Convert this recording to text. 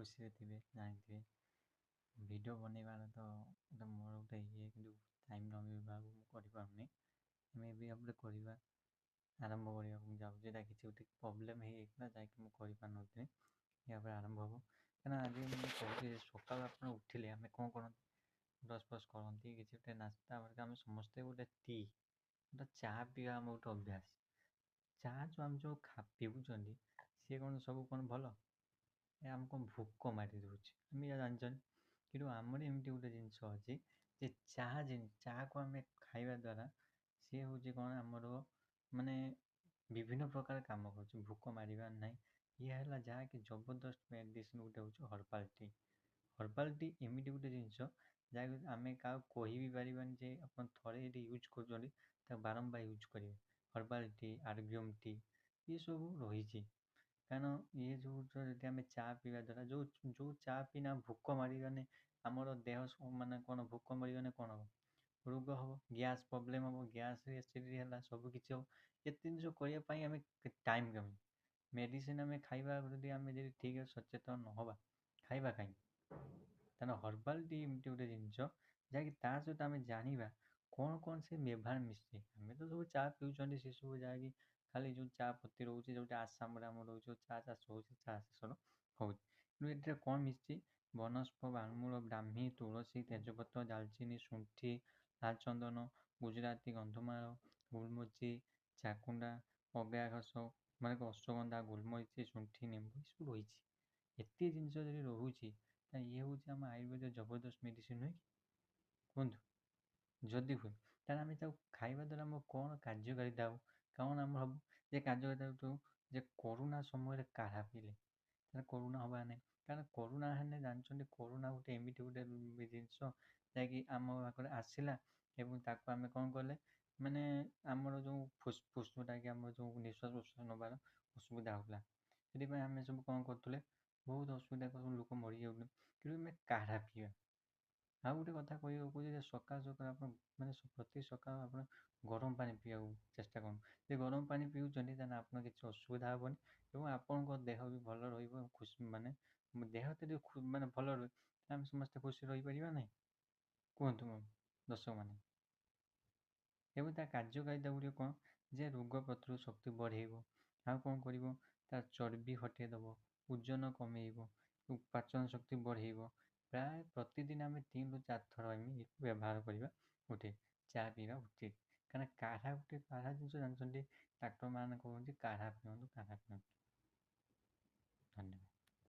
ଖୁସିରେ ଥିବେ ଜାଣିଥିବେ। ଭିଡ଼ିଓ ବନେଇବାର ତ ଗୋଟେ ମୋର ଗୋଟେ ଇଏ, କିନ୍ତୁ ଟାଇମ୍ ନ ମିଳିବାକୁ ମୁଁ କରିପାରୁନି। ଆମେ ବି ଭାବରେ କରିବା ଆରମ୍ଭ କରିବାକୁ ଯାଉଛି। ଏଇଟା କିଛି ଗୋଟେ ପ୍ରୋବ୍ଲେମ୍ ହେଇଯାଇଥିଲା ଯାଇକି ମୁଁ କରିପାରୁନଥିଲି। ଏହାପରେ ଆରମ୍ଭ ହେବ। କାହିଁକିନା ଆଜି ମୁଁ କହୁଛି ସକାଳୁ ଆପଣ ଉଠିଲେ ଆମେ କ'ଣ କରନ୍ତି? ବ୍ରସ୍ ଫ୍ରସ୍ କରନ୍ତି, କିଛି ଗୋଟେ ନାସ୍ତା ଆମେ ସମସ୍ତେ ଗୋଟେ ଗୋଟେ ଚା ପିଇବା ଆମ ଗୋଟେ ଅଭ୍ୟାସ। ଚା ଆମେ ଯେଉଁ ପିଉଛନ୍ତି ସିଏ କ'ଣ ସବୁ କ'ଣ ଭଲ? ଏ ଆମକୁ ଭୋକ ମାରି ଦେଉଛି, ଆମେ ଜାଣିଛନ୍ତି। କିନ୍ତୁ ଆମର ଏମିତି ଗୋଟେ ଜିନିଷ ଅଛି ଯେ ଚାକୁ ଆମେ ଖାଇବା ଦ୍ୱାରା ସିଏ ହେଉଛି କ'ଣ ଆମର ମାନେ ବିଭିନ୍ନ ପ୍ରକାର କାମ କରୁଛି, ଭୋକ ମାରିବାର ନାହିଁ। ଇଏ ହେଲା ଯାହାକି ଜବରଦସ୍ତ ମେଡ଼ିସିନ୍ ଗୋଟେ ହେଉଛି ହର୍ବାଲ୍ ଟି। ହର୍ବାଲ୍ ଟି ଏମିତି ଗୋଟେ ଜିନିଷ ଯାହାକି ଆମେ କାହାକୁ କହି ବି ପାରିବାନି ଯେ ଆପଣ ଥରେ ଏଠି ୟୁଜ୍ କରୁଛନ୍ତି ତାକୁ ବାରମ୍ବାର ୟୁଜ୍ କରିବେ। ହର୍ବାଲ୍ ଟି, ଆର୍ଗିୟମ୍ ଟି ଏସବୁ ରହିଛି। କାରଣ ଇଏ ଯେଉଁ ଯଦି ଆମେ ଚା ପିଇବା ଦ୍ୱାରା ଯେଉଁ ଚା ପିଇନା ଭୋକ ମାରିଗଲେ ଆମର ଦେହ ମାନେ କ'ଣ ଭୋକ ମାରିଗଲେ କ'ଣ ହେବ? ରୋଗ ହେବ, ଗ୍ୟାସ୍ ପ୍ରୋବ୍ଲେମ୍ ହେବ, ଗ୍ୟାସ୍ ଏସିଡ଼ିଟି ହେଲା ସବୁ କିଛି ହେବ। ଏତେ ଜିନିଷ କରିବା ପାଇଁ ଆମେ ଟାଇମ୍ କେମିତି? ମେଡ଼ିସିନ୍ ଆମେ ଖାଇବା ଯଦି ଆମେ ଯଦି ଠିକ୍ ସଚେତନ ନ ହେବା ଖାଇବା କାହିଁକି? ତେଣୁ ହର୍ବାଲ୍ ଟି ଏମିତି ଗୋଟେ ଜିନିଷ ଯାହାକି ତା ସହିତ ଆମେ ଜାଣିବା କ'ଣ ସେ ବ୍ୟବହାର ମିଶିଛି। ଆମେ ତ ସବୁ ଚା ପିଉଛନ୍ତି ସେସବୁ ଯାହାକି ଖାଲି ଯେଉଁ ଚା ପତି ରହୁଛି, ଯେଉଁଟା ଆସାମରେ ଆମର ରହୁଛି ଚା ଚାଷ ହେଉଛି, ଚା ଚାଷ ହେଉଛି। କିନ୍ତୁ ଏଥିରେ କ'ଣ ମିଶିଛି? ବନସ୍ପତି, ବାଳୁମୂଳ, ବ୍ରାହ୍ମୀ, ତୁଳସୀ, ତେଜପତ୍ର, ଡାଲଚିନି, ଶୁଣ୍ଠି, ଲାଲ ଚନ୍ଦନ, ଗୁଜୁରାତି, ଗନ୍ଧମାଳ, ଗୁଲମରିଚ, ଚାକୁଣ୍ଡା, ଅଗା ଘାସ, ମାନେ ଅଶ୍ୱଗନ୍ଧା, ଗୋଲମରିଚ, ଶୁଣ୍ଠି, ନିମ୍ବ ଏସବୁ ରହିଛି। ଏତେ ଜିନିଷ ଯଦି ରହୁଛି ତାହେଲେ ଇଏ ହେଉଛି ଆମ ଆୟୁର୍ବେଦ ଜବରଦସ୍ତ ମେଡ଼ିସିନ୍ ନୁହେଁ କି? କୁହନ୍ତୁ। ଯଦି ହୁଏ ତାହେଲେ ଆମେ ତାକୁ ଖାଇବା ଦ୍ୱାରା ଆମର କ'ଣ କାର୍ଯ୍ୟକାରିତା ହେବ? କ'ଣ ଆମର ହେବ ଯେ କାର୍ଯ୍ୟକାରିତା ହେଉଥିବ ଯେ କରୋନା ସମୟରେ କାଢ଼ା ପିଇଲେ ତାହେଲେ କରୋନା ହେବାର ନାହିଁ। କାରଣ କରୋନା ହେଲେ ଜାଣିଛନ୍ତି କରୋନା ଗୋଟେ ଏମିତି ଗୋଟେ ଜିନିଷ ଯାହାକି ଆମ ପାଖରେ ଆସିଲା ଏବଂ ତାକୁ ଆମେ କ'ଣ କଲେ ମାନେ ଆମର ଯେଉଁ ଫୁସ୍ଫୁସ୍ ଯେଉଁଟାକି ଆମର ଯେଉଁ ନିଶ୍ୱାସ ପ୍ରଶ୍ୱାସ ନେବାର ଅସୁବିଧା ହେଉଥିଲା, ସେଥିପାଇଁ ଆମେ ସବୁ କ'ଣ କରୁଥିଲେ? ବହୁତ ଅସୁବିଧା ଲୋକ ମରିଯାଉଥିଲେ। କିନ୍ତୁ ଆମେ କାଢ଼ା ପିଇବା। ଆଉ ଗୋଟେ କଥା କହିବାକୁ କହୁଛି ଯେ ସକାଳୁ ଆପଣ ମାନେ ପ୍ରତି ସକାଳୁ ଆପଣ ଗରମ ପାଣି ପିଇବାକୁ ଚେଷ୍ଟା କରନ୍ତୁ। ଯଦି ଗରମ ପାଣି ପିଉଛନ୍ତି ତାହେଲେ ଆପଣଙ୍କ କିଛି ଅସୁବିଧା ହେବନି ଏବଂ ଆପଣଙ୍କ ଦେହ ବି ଭଲ ରହିବ। ଖୁସି ମାନେ ଦେହ ଯଦି ମାନେ ଭଲ ରୁହେ ଆମେ ସମସ୍ତେ ଖୁସି ରହିପାରିବା ନାହିଁ? କୁହନ୍ତୁ ଦର୍ଶକମାନେ। ଏବଂ ତା କାର୍ଯ୍ୟକାରିତା ଗୁଡ଼ିକ କ'ଣ? ଯେ ରୋଗ ପ୍ରତିରୋଧ ଶକ୍ତି ବଢ଼େଇବ। ଆଉ କ'ଣ କରିବ? ତା ଚର୍ବି ହଟେଇଦେବ, ଓଜନ କମେଇବ, ପାଚନ ଶକ୍ତି ବଢ଼େଇବ। ପ୍ରାୟ ପ୍ରତିଦିନ ଆମେ 3 ରୁ 4 ଥର ଆମେ ବ୍ୟବହାର କରିବା ଉଚିତ। ଚା ପିଇବା ଉଚିତ। କାରଣ କାଢ଼ା ଜିନିଷ ଜାଣିଛନ୍ତି ଡାକ୍ତରମାନେ କହୁଛନ୍ତି କାଢ଼ା ପିଅନ୍ତୁ, କାଢ଼ା ପିଅନ୍ତୁ। ଧନ୍ୟବାଦ।